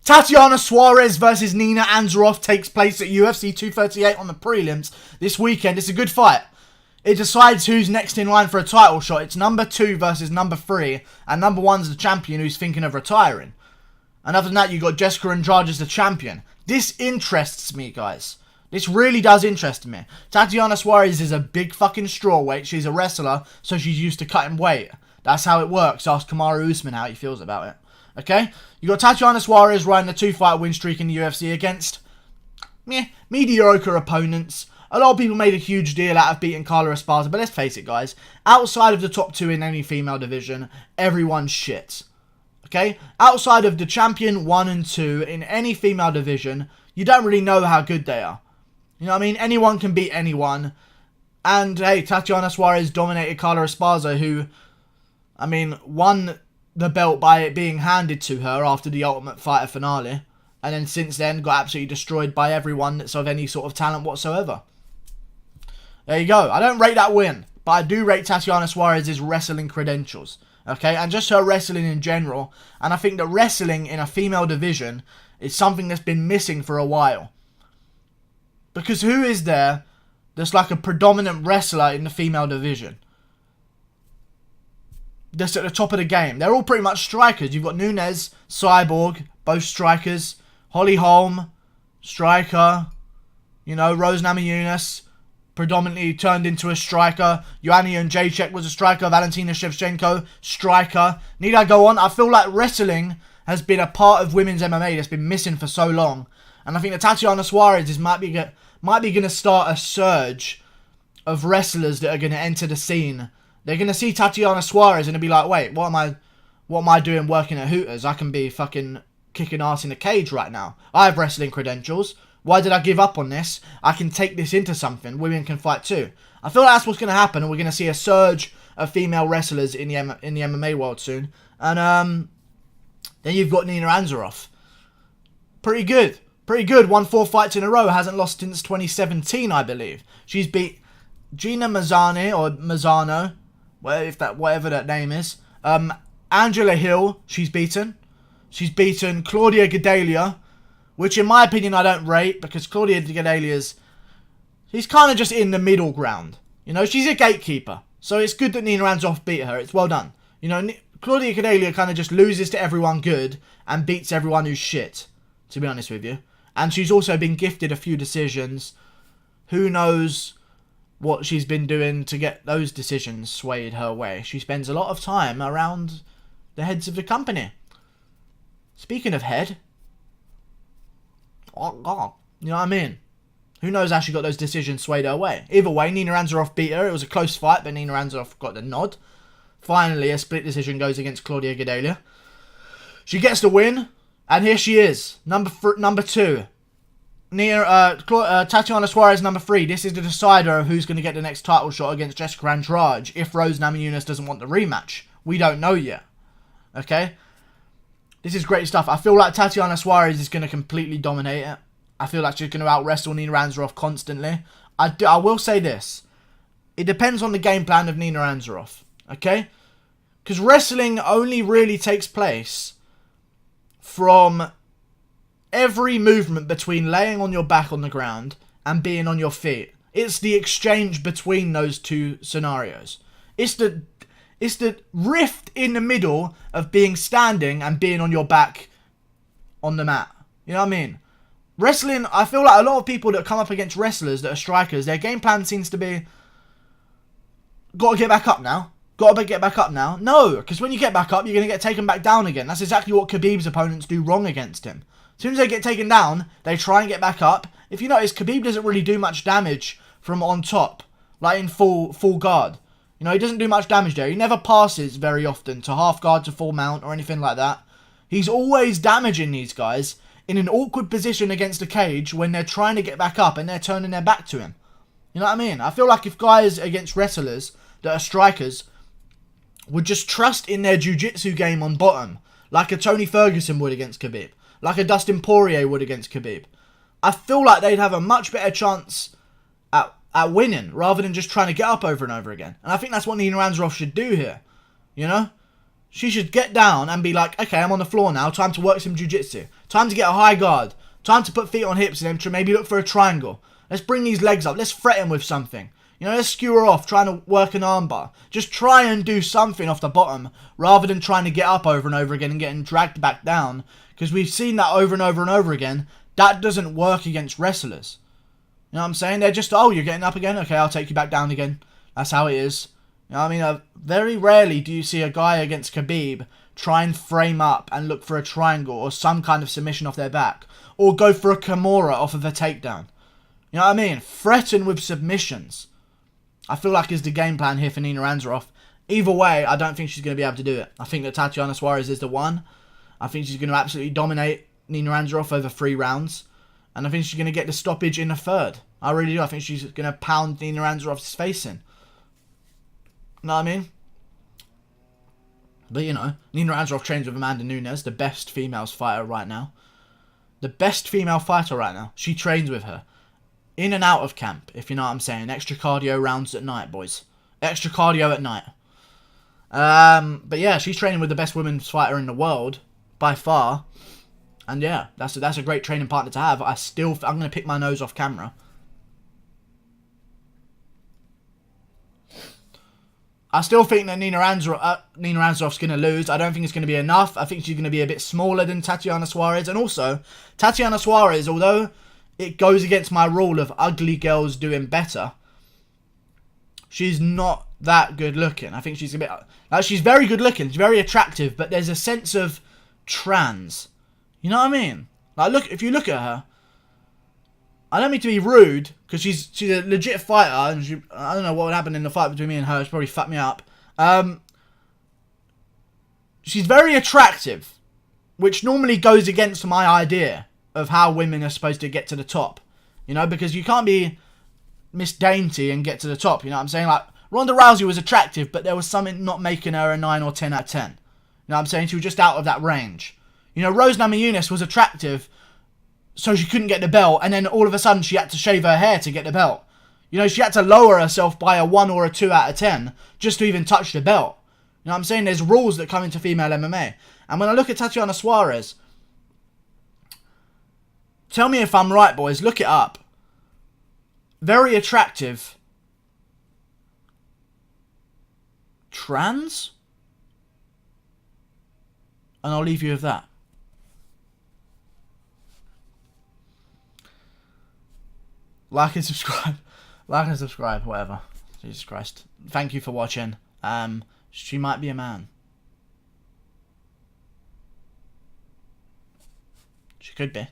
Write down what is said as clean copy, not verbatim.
Tatiana Suarez versus Nina Ansaroff takes place at UFC 238 on the prelims this weekend. It's a good fight. It decides who's next in line for a title shot. It's number 2 versus number 3. And number 1's the champion who's thinking of retiring. And other than that, you've got Jessica Andrade as the champion. This interests me, guys. This really does interest me. Tatiana Suarez is a big fucking strawweight. She's a wrestler, so she's used to cutting weight. That's how it works. Ask Kamaru Usman how he feels about it. Okay? You got Tatiana Suarez riding a 2-fight win streak in the UFC against mediocre opponents. A lot of people made a huge deal out of beating Carla Esparza, but let's face it, guys. Outside of the top 2 in any female division, everyone's shit. Okay? Outside of the champion 1 and 2 in any female division, you don't really know how good they are. You know what I mean? Anyone can beat anyone. And, hey, Tatiana Suarez dominated Carla Esparza, who, I mean, won the belt by it being handed to her after the Ultimate Fighter finale. And then since then, got absolutely destroyed by everyone that's of any sort of talent whatsoever. There you go. I don't rate that win, but I do rate Tatiana Suarez's wrestling credentials. Okay? And just her wrestling in general. And I think that wrestling in a female division is something that's been missing for a while. Because who is there that's like a predominant wrestler in the female division? That's at the top of the game. They're all pretty much strikers. You've got Nunes, Cyborg, both strikers. Holly Holm, striker. You know, Rose Namajunas, predominantly turned into a striker. Joanna Jacek was a striker. Valentina Shevchenko, striker. Need I go on? I feel like wrestling has been a part of women's MMA that's been missing for so long. And I think that Tatiana Suarez might be going to start a surge of wrestlers that are going to enter the scene. They're going to see Tatiana Suarez and they'll be like, wait, what am I doing working at Hooters? I can be fucking kicking ass in a cage right now. I have wrestling credentials. Why did I give up on this? I can take this into something. Women can fight too. I feel like that's what's going to happen, and we're going to see a surge of female wrestlers in the MMA world soon. And then you've got Nina Ansaroff. Pretty good. Pretty good. Won 4 fights in a row. Hasn't lost since 2017, I believe. She's beat Gina Mazzani or Mazzano, whatever that name is. Angela Hill, she's beaten. She's beaten Claudia Gadelha, which in my opinion I don't rate, because Claudia Gadelha's, she's kind of just in the middle ground. You know, she's a gatekeeper. So it's good that Nina Ansaroff beat her. It's well done. You know, Claudia Gadelha kind of just loses to everyone good and beats everyone who's shit, to be honest with you. And she's also been gifted a few decisions. Who knows what she's been doing to get those decisions swayed her way. She spends a lot of time around the heads of the company. Speaking of head, you know what I mean? Who knows how she got those decisions swayed her way. Either way, Nina Ansaroff beat her. It was a close fight, but Nina Ansaroff got the nod. Finally, a split decision goes against Claudia Gadelha. She gets the win, and here she is, number 2. Tatiana Suarez, number 3. This is the decider of who's going to get the next title shot against Jessica Andrade if Rose Namajunas doesn't want the rematch. We don't know yet. Okay? This is great stuff. I feel like Tatiana Suarez is going to completely dominate it. I feel like she's going to out-wrestle Nina Ansaroff constantly. I will say this. It depends on the game plan of Nina Ansaroff. Okay? Because wrestling only really takes place from every movement between laying on your back on the ground and being on your feet. It's the exchange between those two scenarios. It's the rift in the middle of being standing and being on your back on the mat. You know what I mean? Wrestling, I feel like a lot of people that come up against wrestlers that are strikers, their game plan seems to be, gotta get back up now. Gotta get back up now. No, because when you get back up, you're going to get taken back down again. That's exactly what Khabib's opponents do wrong against him. As soon as they get taken down, they try and get back up. If you notice, Khabib doesn't really do much damage from on top, like in full guard. You know, he doesn't do much damage there. He never passes very often to half guard, to full mount, or anything like that. He's always damaging these guys in an awkward position against a cage when they're trying to get back up and they're turning their back to him. You know what I mean? I feel like if guys against wrestlers that are strikers would just trust in their jiu-jitsu game on bottom, like a Tony Ferguson would against Khabib, like a Dustin Poirier would against Khabib, I feel like they'd have a much better chance at winning, rather than just trying to get up over and over again. And I think that's what Nina Ansaroff should do here. You know? She should get down and be like, okay, I'm on the floor now. Time to work some jiu-jitsu. Time to get a high guard. Time to put feet on hips and then maybe look for a triangle. Let's bring these legs up. Let's threaten with something. You know, let's skew her off, trying to work an armbar. Just try and do something off the bottom, rather than trying to get up over and over again and getting dragged back down. Because we've seen that over and over and over again. That doesn't work against wrestlers. You know what I'm saying? They're just, oh, you're getting up again? Okay, I'll take you back down again. That's how it is. You know what I mean? Very rarely do you see a guy against Khabib try and frame up and look for a triangle or some kind of submission off their back. Or go for a Kimura off of a takedown. You know what I mean? Threaten with submissions. I feel like is the game plan here for Nina Ansaroff. Either way, I don't think she's going to be able to do it. I think that Tatiana Suarez is the one. I think she's going to absolutely dominate Nina Ansaroff over 3 rounds. And I think she's going to get the stoppage in the 3rd. I really do. I think she's going to pound Nina Ansaroff's face in. You know what I mean? But, you know, Nina Ansaroff trains with Amanda Nunes, the best female fighter right now. The best female fighter right now. She trains with her. In and out of camp, if you know what I'm saying. Extra cardio rounds at night, boys. Extra cardio at night. But yeah, she's training with the best women's fighter in the world, by far. And yeah, that's a great training partner to have. I'm going to pick my nose off camera. I still think that Nina Ansaroff's going to lose. I don't think it's going to be enough. I think she's going to be a bit smaller than Tatiana Suarez. And also, Tatiana Suarez, although it goes against my rule of ugly girls doing better, she's not that good looking. I think she's a bit... she's very good looking. She's very attractive. But there's a sense of trans. You know what I mean? Like, look, if you look at her... I don't mean to be rude, because she's a legit fighter, and I don't know what would happen in the fight between me and her. It's probably fucked me up. She's very attractive, which normally goes against my idea of how women are supposed to get to the top. You know, because you can't be Miss Dainty and get to the top. You know what I'm saying? Like, Ronda Rousey was attractive, but there was something not making her a 9 or 10 out of 10. You know what I'm saying? She was just out of that range. You know, Rose Namajunas was attractive, so she couldn't get the belt, and then all of a sudden she had to shave her hair to get the belt. You know, she had to lower herself by a 1 or a 2 out of 10 just to even touch the belt. You know what I'm saying? There's rules that come into female MMA. And when I look at Tatiana Suarez, tell me if I'm right, boys. Look it up. Very attractive. Trans? And I'll leave you with that. Like and subscribe. Like and subscribe, whatever. Jesus Christ. Thank you for watching. She might be a man. She could be.